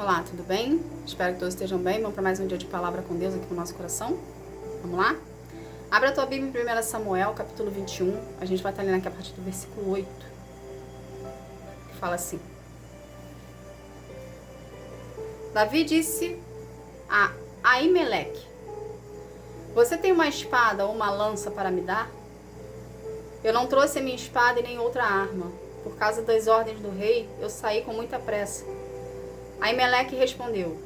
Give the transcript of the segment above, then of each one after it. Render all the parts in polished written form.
Olá, tudo bem? Espero que todos estejam bem. Vamos para mais um dia de palavra com Deus aqui no nosso coração. Vamos lá? Abra a tua Bíblia em 1 Samuel, capítulo 21. A gente vai estar lendo aqui a partir do versículo 8. Que fala assim. Davi disse a Aimeleque: Você tem uma espada ou uma lança para me dar? Eu não trouxe a minha espada e nem outra arma. Por causa das ordens do rei, eu saí com muita pressa. Aimeleque respondeu: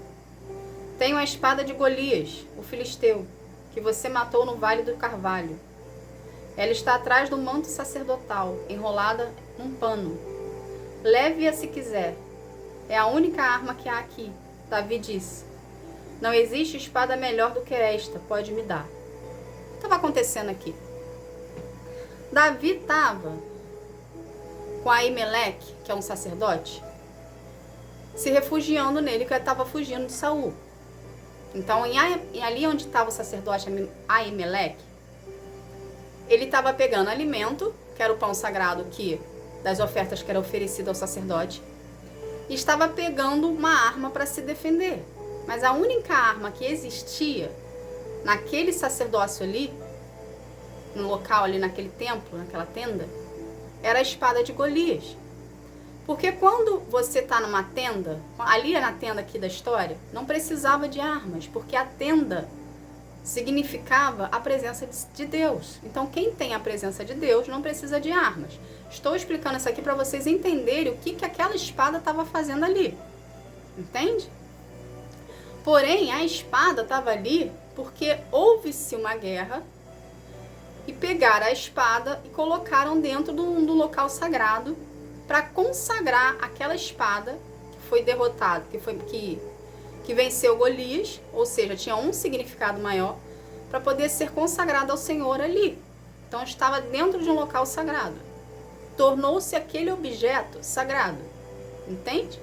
Tenho a espada de Golias, o filisteu, que você matou no Vale do Carvalho. Ela está atrás do manto sacerdotal, enrolada num pano. Leve-a se quiser. É a única arma que há aqui. Davi disse: Não existe espada melhor do que esta, pode me dar. O que estava acontecendo aqui? Davi estava com Aimeleque, que é um sacerdote, se refugiando nele, que ele estava fugindo de Saul. Então, ali onde estava o sacerdote Aimeleque, ele estava pegando alimento, que era o pão sagrado das ofertas que era oferecido ao sacerdote, e estava pegando uma arma para se defender. Mas a única arma que existia naquele sacerdócio ali, no local ali, naquele templo, naquela tenda, era a espada de Golias. Porque quando você está numa tenda, ali na tenda aqui da história, não precisava de armas, porque a tenda significava a presença de Deus. Então, quem tem a presença de Deus não precisa de armas. Estou explicando isso aqui para vocês entenderem o que aquela espada estava fazendo ali. Entende? Porém, a espada estava ali porque houve-se uma guerra e pegaram a espada e colocaram dentro do local sagrado para consagrar aquela espada que foi derrotada, que venceu Golias, ou seja, tinha um significado maior, para poder ser consagrada ao Senhor ali. Então estava dentro de um local sagrado. Tornou-se aquele objeto sagrado. Entende?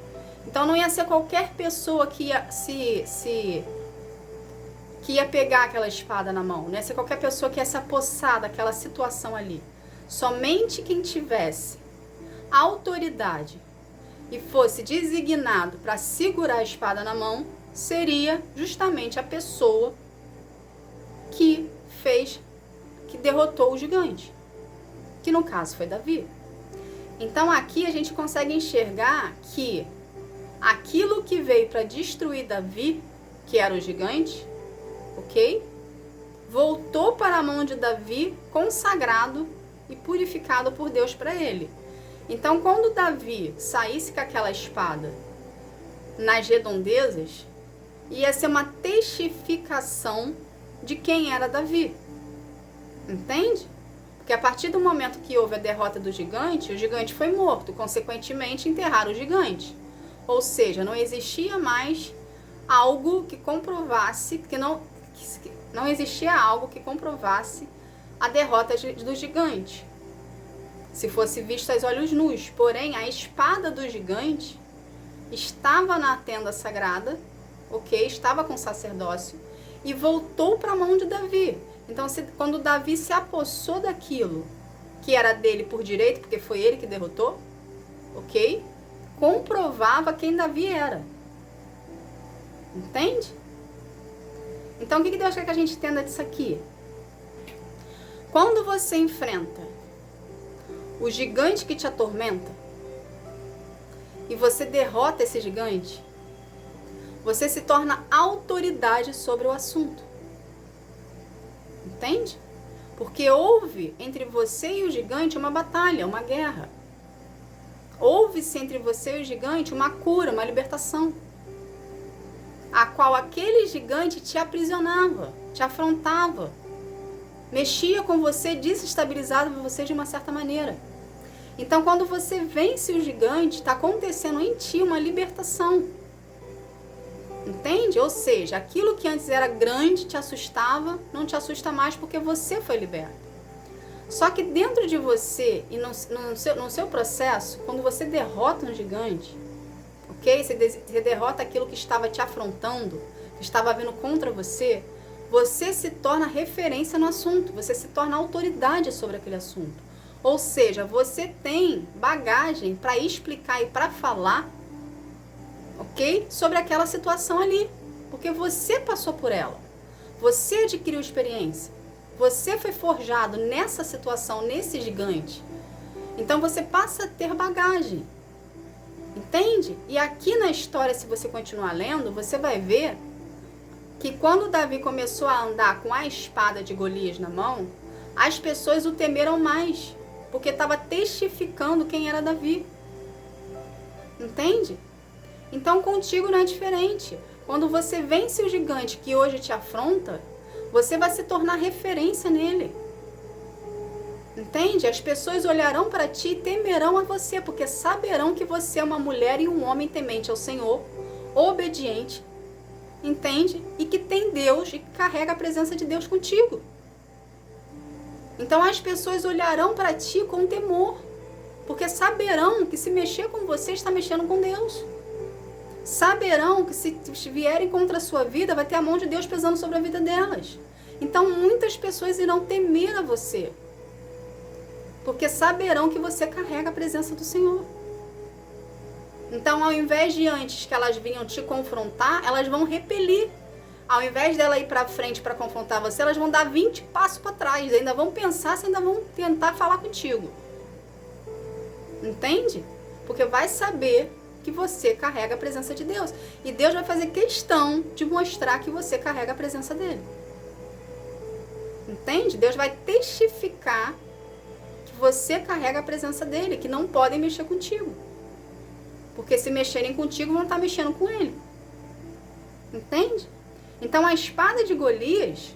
Então não ia ser qualquer pessoa que ia que ia pegar aquela espada na mão, não ia ser qualquer pessoa que ia se apossar daquela situação ali. Somente quem tivesse autoridade e fosse designado para segurar a espada na mão seria justamente a pessoa que derrotou o gigante, que no caso foi Davi. Então aqui a gente consegue enxergar que aquilo que veio para destruir Davi, que era o gigante, ok? Voltou para a mão de Davi consagrado e purificado por Deus para ele. Então, quando Davi saísse com aquela espada nas redondezas, ia ser uma testificação de quem era Davi. Entende? Porque a partir do momento que houve a derrota do gigante, o gigante foi morto, consequentemente enterraram o gigante. Ou seja, não existia mais algo que comprovasse, não existia algo que comprovasse a derrota do gigante. Se fosse visto aos olhos nus. Porém, a espada do gigante estava na tenda sagrada, ok? Estava com o sacerdócio e voltou para a mão de Davi. Então, quando Davi se apossou daquilo que era dele por direito, porque foi ele que derrotou, ok? Comprovava quem Davi era. Entende? Então, o que Deus quer que a gente entenda disso aqui? Quando você enfrenta o gigante que te atormenta e você derrota esse gigante, você se torna autoridade sobre o assunto. Entende? Porque houve entre você e o gigante uma batalha, uma guerra. Houve-se entre você e o gigante uma cura, uma libertação, a qual aquele gigante te aprisionava, te afrontava, mexia com você, desestabilizava você de uma certa maneira. Então, quando você vence o gigante, está acontecendo em ti uma libertação. Entende? Ou seja, aquilo que antes era grande, te assustava, não te assusta mais porque você foi liberto. Só que dentro de você e no seu processo, quando você derrota um gigante, ok? Você derrota aquilo que estava te afrontando, que estava vindo contra você, você se torna referência no assunto, você se torna autoridade sobre aquele assunto. Ou seja, você tem bagagem para explicar e para falar, ok? ok? Sobre aquela situação ali, porque você passou por ela, você adquiriu experiência, você foi forjado nessa situação, nesse gigante. Então você passa a ter bagagem, entende? E aqui na história, se você continuar lendo, você vai ver que quando Davi começou a andar com a espada de Golias na mão, as pessoas o temeram mais, porque estava testificando quem era Davi. Entende? Então contigo não é diferente. Quando você vence o gigante que hoje te afronta, você vai se tornar referência nele. Entende? As pessoas olharão para ti e temerão a você, porque saberão que você é uma mulher e um homem temente ao Senhor, obediente, entende? E que tem Deus e carrega a presença de Deus contigo. Então as pessoas olharão para ti com temor, porque saberão que se mexer com você está mexendo com Deus. Saberão que se vierem contra a sua vida, vai ter a mão de Deus pesando sobre a vida delas. Então muitas pessoas irão temer a você, porque saberão que você carrega a presença do Senhor. Então, ao invés de antes que elas vinham te confrontar, elas vão repelir. Ao invés dela ir para frente para confrontar você, elas vão dar 20 passos para trás. Ainda vão pensar, se ainda vão tentar falar contigo. Entende? Porque vai saber que você carrega a presença de Deus. E Deus vai fazer questão de mostrar que você carrega a presença dele. Entende? Deus vai testificar que você carrega a presença dele, que não podem mexer contigo. Porque se mexerem contigo, vão estar mexendo com ele. Entende? Então a espada de Golias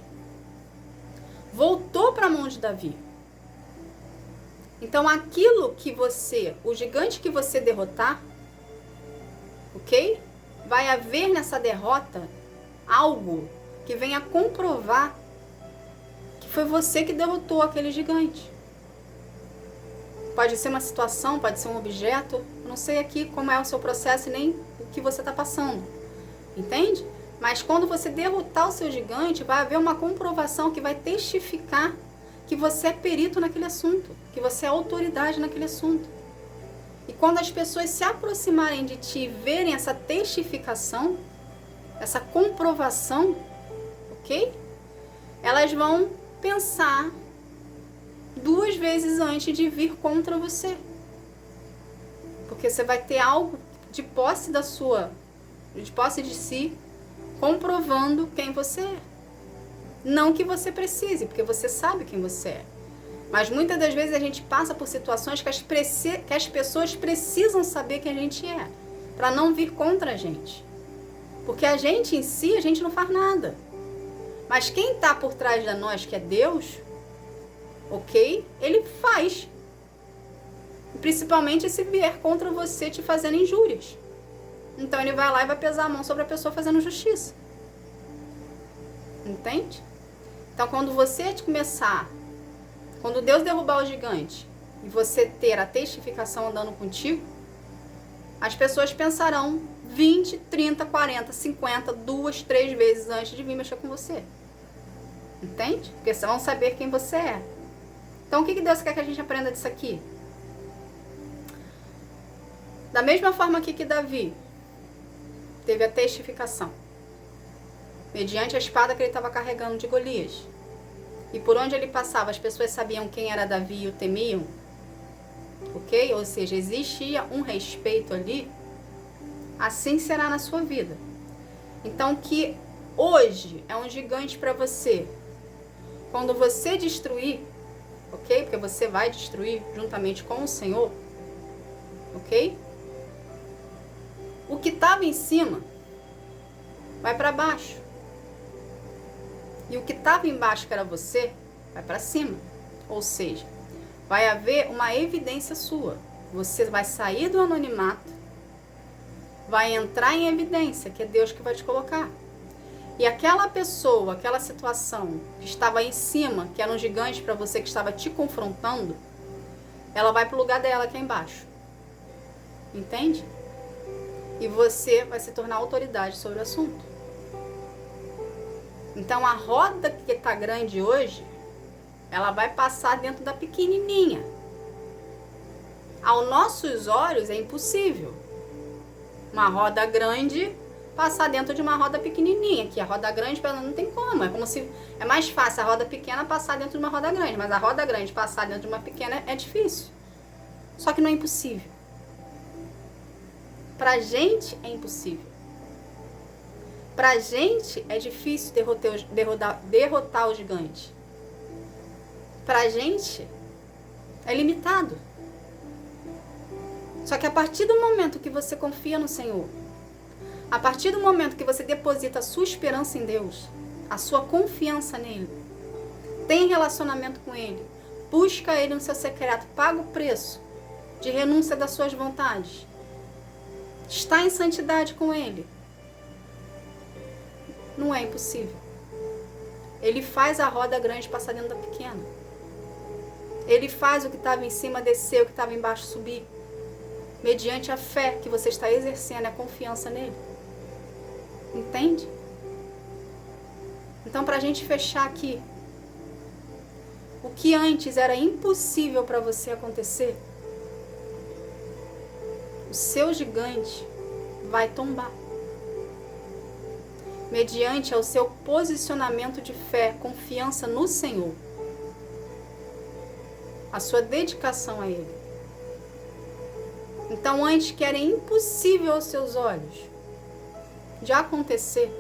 voltou para a mão de Davi. Então aquilo que você, o gigante que você derrotar, ok? Vai haver nessa derrota algo que venha comprovar que foi você que derrotou aquele gigante. Pode ser uma situação, pode ser um objeto. Eu não sei aqui como é o seu processo e nem o que você está passando. Entende? Mas quando você derrotar o seu gigante, vai haver uma comprovação que vai testificar que você é perito naquele assunto, que você é autoridade naquele assunto. E quando as pessoas se aproximarem de ti e verem essa testificação, essa comprovação, ok? Elas vão pensar 2 vezes antes de vir contra você. Porque você vai ter algo de posse de si, comprovando quem você é. Não que você precise, porque você sabe quem você é. Mas muitas das vezes a gente passa por situações que as pessoas precisam saber quem a gente é, para não vir contra a gente. Porque a gente em si, a gente não faz nada. Mas quem está por trás de nós, que é Deus, ok? Ele faz. Principalmente se vier contra você te fazendo injúrias. Então ele vai lá e vai pesar a mão sobre a pessoa fazendo justiça. Entende? Então quando você começar, quando Deus derrubar o gigante e você ter a testificação andando contigo, as pessoas pensarão 20, 30, 40, 50, 2, 3 vezes antes de vir mexer com você. Entende? Porque vocês vão saber quem você é. Então o que Deus quer que a gente aprenda disso aqui? Da mesma forma que Davi teve a testificação, mediante a espada que ele estava carregando de Golias, e por onde ele passava as pessoas sabiam quem era Davi e o temiam, ok? Ou seja, existia um respeito ali. Assim será na sua vida. Então que hoje é um gigante para você, quando você destruir, ok? Porque você vai destruir juntamente com o Senhor, ok? O que estava em cima vai para baixo. E o que estava embaixo, que era você, vai para cima. Ou seja, vai haver uma evidência sua. Você vai sair do anonimato, vai entrar em evidência, que é Deus que vai te colocar. E aquela pessoa, aquela situação que estava aí em cima, que era um gigante para você, que estava te confrontando, ela vai para o lugar dela aqui embaixo. Entende? E você vai se tornar autoridade sobre o assunto. Então a roda que está grande hoje, ela vai passar dentro da pequenininha. Aos nossos olhos é impossível. uma roda grande passar dentro de uma roda pequenininha, que a roda grande não tem como, é como se é mais fácil a roda pequena passar dentro de uma roda grande, mas a roda grande passar dentro de uma pequena é difícil. Só que não é impossível. Pra gente é impossível. Pra gente é difícil derrotar o gigante. Pra gente é limitado. Só que a partir do momento que você confia no Senhor, a partir do momento que você deposita a sua esperança em Deus, a sua confiança nele, tem relacionamento com ele, busca ele no seu secreto, paga o preço de renúncia das suas vontades, está em santidade com ele, não é impossível. Ele faz a roda grande passar dentro da pequena. Ele faz o que estava em cima descer, o que estava embaixo subir, mediante a fé que você está exercendo, a confiança nele. Entende? Então, para a gente fechar aqui, o que antes era impossível para você acontecer, o seu gigante vai tombar. Mediante ao seu posicionamento de fé, confiança no Senhor, a sua dedicação a Ele. Então, antes que era impossível aos seus olhos de acontecer,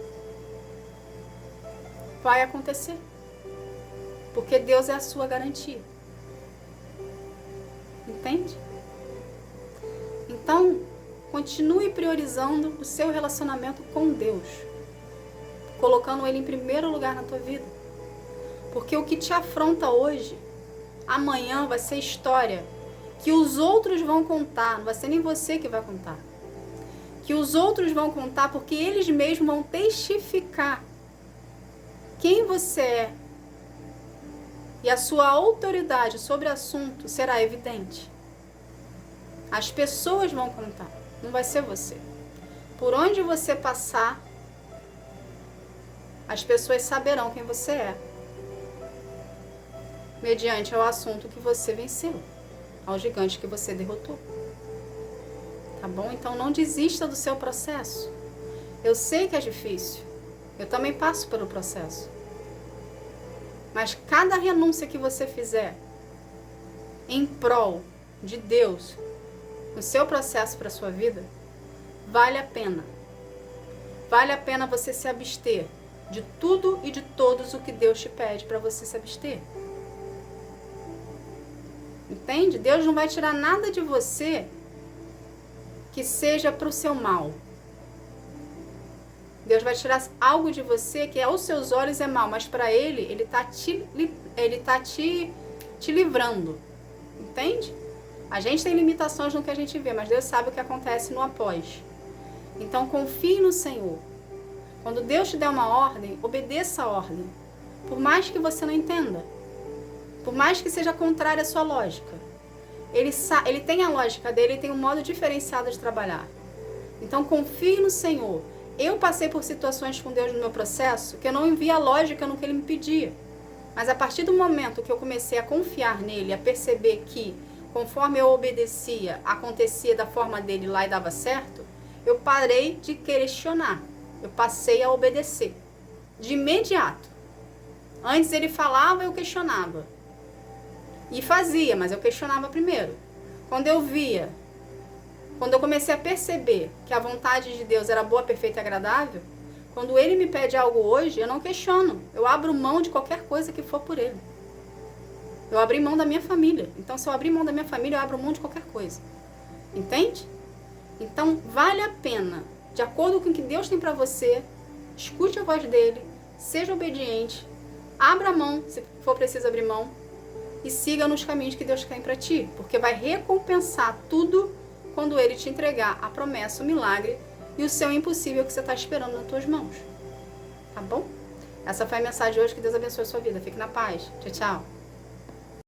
vai acontecer. Porque Deus é a sua garantia. Entende? Então, continue priorizando o seu relacionamento com Deus, colocando Ele em primeiro lugar na tua vida. Porque o que te afronta hoje, amanhã vai ser história que os outros vão contar, não vai ser nem você que vai contar. Que os outros vão contar porque eles mesmos vão testificar quem você é. E a sua autoridade sobre o assunto será evidente. As pessoas vão contar, não vai ser você. Por onde você passar, as pessoas saberão quem você é. Mediante ao assunto que você venceu, ao gigante que você derrotou. Tá bom? Então não desista do seu processo. Eu sei que é difícil. Eu também passo pelo processo. Mas cada renúncia que você fizer em prol de Deus, no seu processo para a sua vida, vale a pena. Vale a pena você se abster de tudo e de todos o que Deus te pede para você se abster. Entende? Deus não vai tirar nada de você que seja para o seu mal. Deus vai tirar algo de você que aos seus olhos é mal, mas para Ele está te livrando. Entende? A gente tem limitações no que a gente vê, mas Deus sabe o que acontece no após. Então confie no Senhor. Quando Deus te der uma ordem, obedeça a ordem. Por mais que você não entenda. Por mais que seja contrária à sua lógica. Ele tem a lógica dele, ele tem um modo diferenciado de trabalhar. Então confie no Senhor. Eu passei por situações com Deus no meu processo que eu não via lógica no que Ele me pedia. Mas a partir do momento que eu comecei a confiar nele, a perceber que conforme eu obedecia, acontecia da forma dele lá e dava certo, eu parei de questionar. Eu passei a obedecer. De imediato. Antes ele falava, eu questionava. E fazia, mas eu questionava primeiro. Quando eu comecei a perceber que a vontade de Deus era boa, perfeita e agradável, quando Ele me pede algo hoje, eu não questiono. Eu abro mão de qualquer coisa que for por Ele. Eu abri mão da minha família. Então, se eu abrir mão da minha família, eu abro mão de qualquer coisa. Entende? Então, vale a pena, de acordo com o que Deus tem para você, escute a voz dEle, seja obediente, abra mão, se for preciso abrir mão, e siga nos caminhos que Deus tem para ti, porque vai recompensar tudo quando Ele te entregar a promessa, o milagre e o seu impossível que você está esperando nas tuas mãos. Tá bom? Essa foi a mensagem de hoje. Que Deus abençoe a sua vida. Fique na paz. Tchau, tchau.